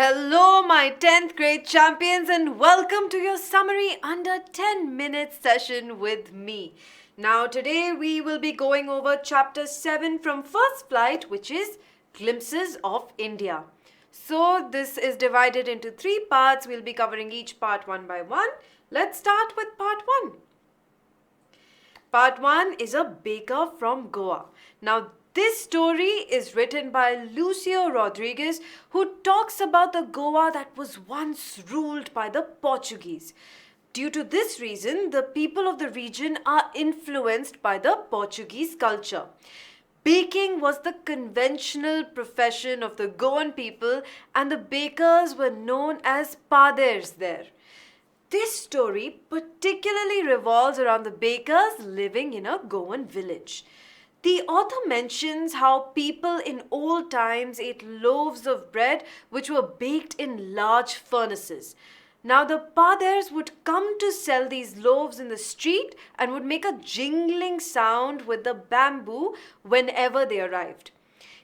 Hello, my 10th grade champions, and welcome to your summary under 10 minutes session with me. Now, today we will be going over chapter 7 from First Flight, which is Glimpses of India. So, this is divided into 3 parts. We'll be covering each part one by one. Let's start with part 1. Part 1 is a baker from Goa. Now, this story is written by Lucio Rodrigues, who talks about the Goa that was once ruled by the Portuguese. Due to this reason, the people of the region are influenced by the Portuguese culture. Baking was the conventional profession of the Goan people, and the bakers were known as paders there. This story particularly revolves around the bakers living in a Goan village. The author mentions how people in old times ate loaves of bread which were baked in large furnaces. Now the paders would come to sell these loaves in the street and would make a jingling sound with the bamboo whenever they arrived.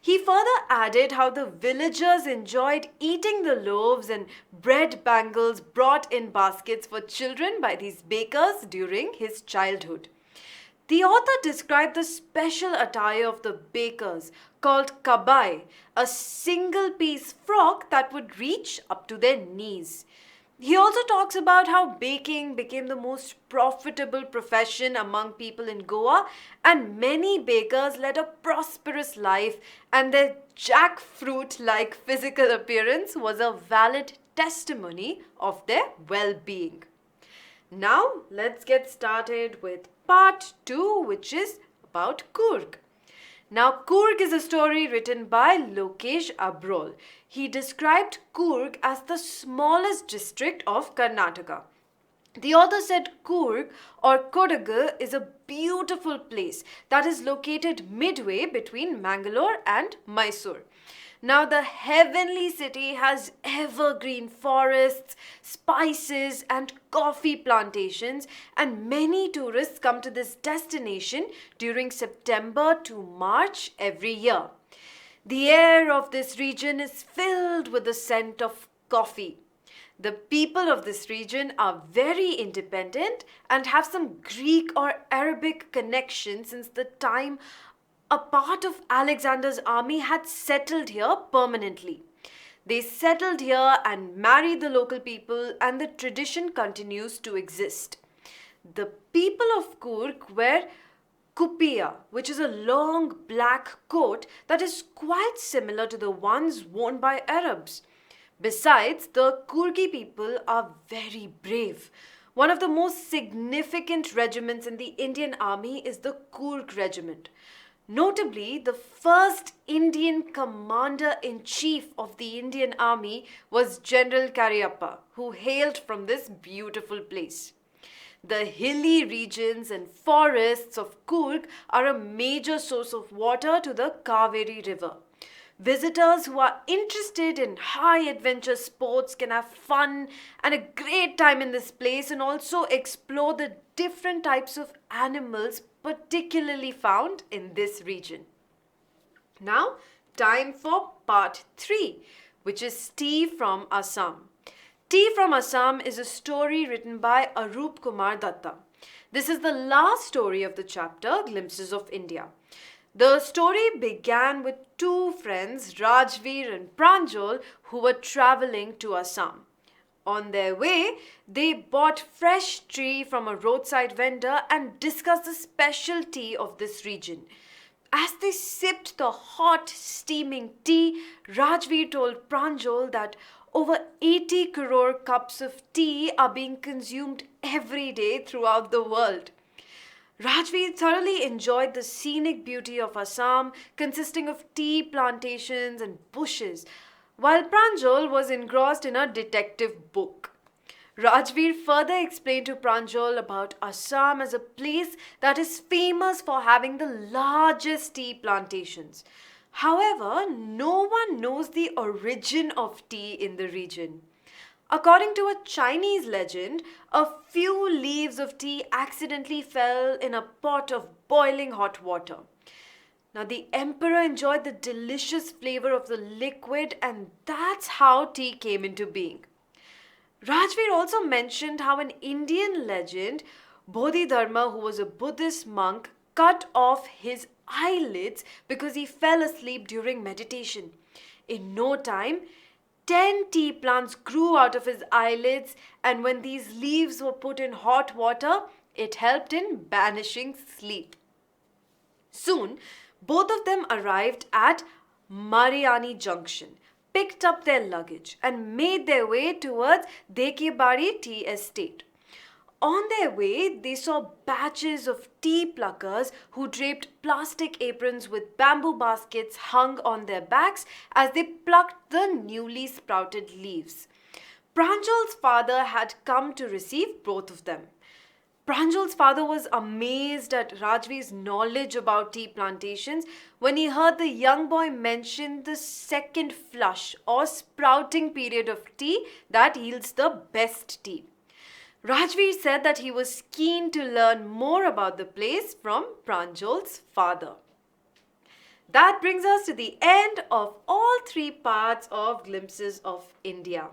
He further added how the villagers enjoyed eating the loaves and bread bangles brought in baskets for children by these bakers during his childhood. The author described the special attire of the bakers called kabai, a single-piece frock that would reach up to their knees. He also talks about how baking became the most profitable profession among people in Goa, and many bakers led a prosperous life, and their jackfruit-like physical appearance was a valid testimony of their well-being. Now, let's get started with part 2, which is about Coorg. Now, Coorg is a story written by Lokesh Abrol. He described Coorg as the smallest district of Karnataka. The author said Coorg or Kodagu is a beautiful place that is located midway between Mangalore and Mysore. Now, the heavenly city has evergreen forests, spices, and coffee plantations, and many tourists come to this destination during September to March every year. The air of this region is filled with the scent of coffee. The people of this region are very independent and have some Greek or Arabic connection since the time a part of Alexander's army had settled here permanently. They settled here and married the local people, and the tradition continues to exist. The people of Coorg wear kupiya, which is a long black coat that is quite similar to the ones worn by Arabs. Besides, the Coorgi people are very brave. One of the most significant regiments in the Indian Army is the Coorg Regiment. Notably, the first Indian commander-in-chief of the Indian Army was General Cariappa, who hailed from this beautiful place. The hilly regions and forests of Coorg are a major source of water to the Kaveri River. Visitors who are interested in high adventure sports can have fun and a great time in this place, and also explore the different types of animals particularly found in this region. Now, time for part 3, which is Tea from Assam. Tea from Assam is a story written by Arup Kumar Datta. This is the last story of the chapter, Glimpses of India. The story began with 2 friends, Rajveer and Pranjal, who were traveling to Assam. On their way, they bought fresh tea from a roadside vendor and discussed the specialty of this region. As they sipped the hot, steaming tea, Rajveer told Pranjal that over 80 crore cups of tea are being consumed every day throughout the world. Rajveer thoroughly enjoyed the scenic beauty of Assam, consisting of tea plantations and bushes, while Pranjal was engrossed in a detective book. Rajveer further explained to Pranjal about Assam as a place that is famous for having the largest tea plantations. However, no one knows the origin of tea in the region. According to a Chinese legend, a few leaves of tea accidentally fell in a pot of boiling hot water. Now, the emperor enjoyed the delicious flavor of the liquid, and that's how tea came into being. Rajveer also mentioned how an Indian legend, Bodhidharma, who was a Buddhist monk, cut off his eyelids because he fell asleep during meditation. In no time, 10 tea plants grew out of his eyelids, and when these leaves were put in hot water, it helped in banishing sleep. Soon, both of them arrived at Mariani Junction, picked up their luggage, and made their way towards Dekebari Tea Estate. On their way, they saw batches of tea pluckers who draped plastic aprons with bamboo baskets hung on their backs as they plucked the newly sprouted leaves. Pranjal's father had come to receive both of them. Pranjal's father was amazed at Rajveer's knowledge about tea plantations when he heard the young boy mention the second flush or sprouting period of tea that yields the best tea. Rajveer said that he was keen to learn more about the place from Pranjal's father. That brings us to the end of all 3 parts of Glimpses of India.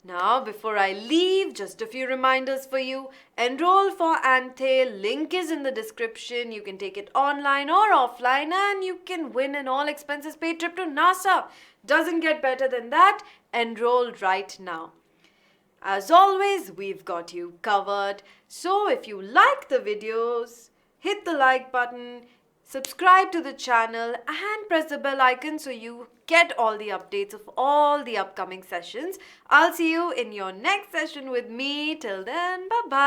Now, before I leave, just a few reminders for you. Enroll for ANTHE, link is in the description. You can take it online or offline and you can win an all expenses paid trip to NASA. Doesn't get better than that. Enroll right now. As always, we've got you covered. So if you like the videos, hit the like button, subscribe to the channel and press the bell icon so you get all the updates of all the upcoming sessions. I'll see you in your next session with me. Till then, bye-bye.